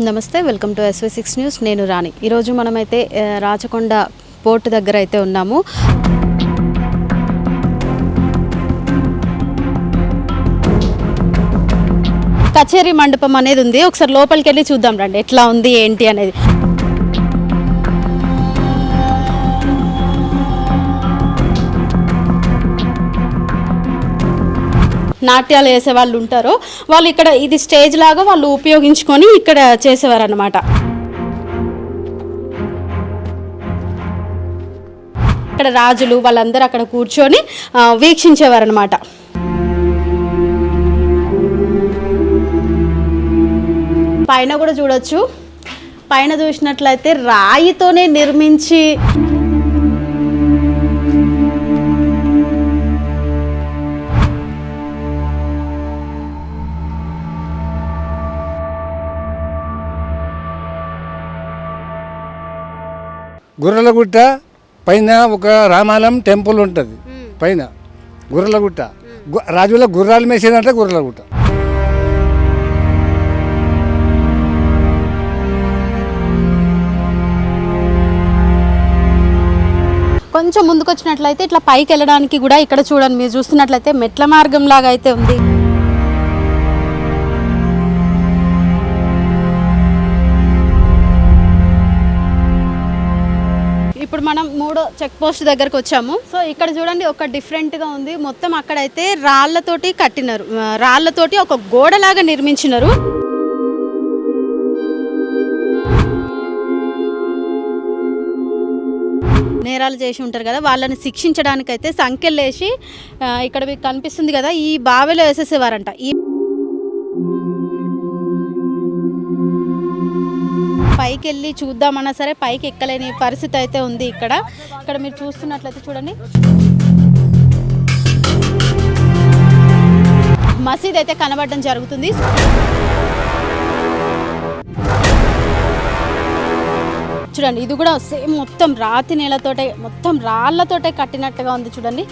నమస్తే, welcome to SV6 news. నేను రాణి. ఈరోజు మనమైతే రాచకొండ పోర్టు దగ్గర అయితే ఉన్నాము. కచేరీ మండపం అనేది ఉంది. ఒకసారి లోపలికి వెళ్ళి చూద్దాం రండి, ఎట్లా ఉంది ఏంటి అనేది. నాట్యాలు వేసే వాళ్ళు ఉంటారో వాళ్ళు ఇక్కడ ఇది స్టేజ్ లాగా వాళ్ళు ఉపయోగించుకొని ఇక్కడ చేసేవారు అన్నమాట. ఇక్కడ రాజులు వాళ్ళందరూ అక్కడ కూర్చొని వీక్షించేవారు అనమాట. పైన కూడా చూడొచ్చు. పైన చూసినట్లయితే రాయితోనే నిర్మించి గుర్రలగుట్ట పైన ఒక రామాలయం టెంపుల్ ఉంటుంది. పైన గుర్రలగుట్ట రాజుల గుర్రాలు మేసేదంటే గుర్రలగుట్ట. కొంచెం ముందుకు వచ్చినట్లయితే ఇట్లా పైకి వెళ్ళడానికి కూడా ఇక్కడ చూడండి, మీరు చూస్తున్నట్లయితే మెట్ల మార్గం లాగా అయితే ఉంది. ఇప్పుడు మనం 3వ చెక్ పోస్ట్ దగ్గరకు వచ్చాము. సో ఇక్కడ చూడండి, ఒక డిఫరెంట్గా ఉంది. మొత్తం అక్కడైతే రాళ్లతోటి కట్టినారు, రాళ్లతోటి ఒక గోడలాగా నిర్మించినారు. నేరాలు చేసి ఉంటారు కదా, వాళ్ళని శిక్షించడానికైతే సంఖ్యలు వేసి ఇక్కడ మీకు కనిపిస్తుంది కదా, ఈ బావిలో వేసేసేవారంట. పైకి వెళ్ళి చూద్దామన్నా సరే పైకి ఎక్కలేని పరిస్థితి అయితే ఉంది. ఇక్కడ మీరు చూస్తున్నట్లయితే చూడండి, మసీద్ అయితే కనబడడం జరుగుతుంది. చూడండి, ఇది కూడా సేమ్ మొత్తం రాతి నేలతోటే, మొత్తం రాళ్లతోటే కట్టినట్టుగా ఉంది. చూడండి,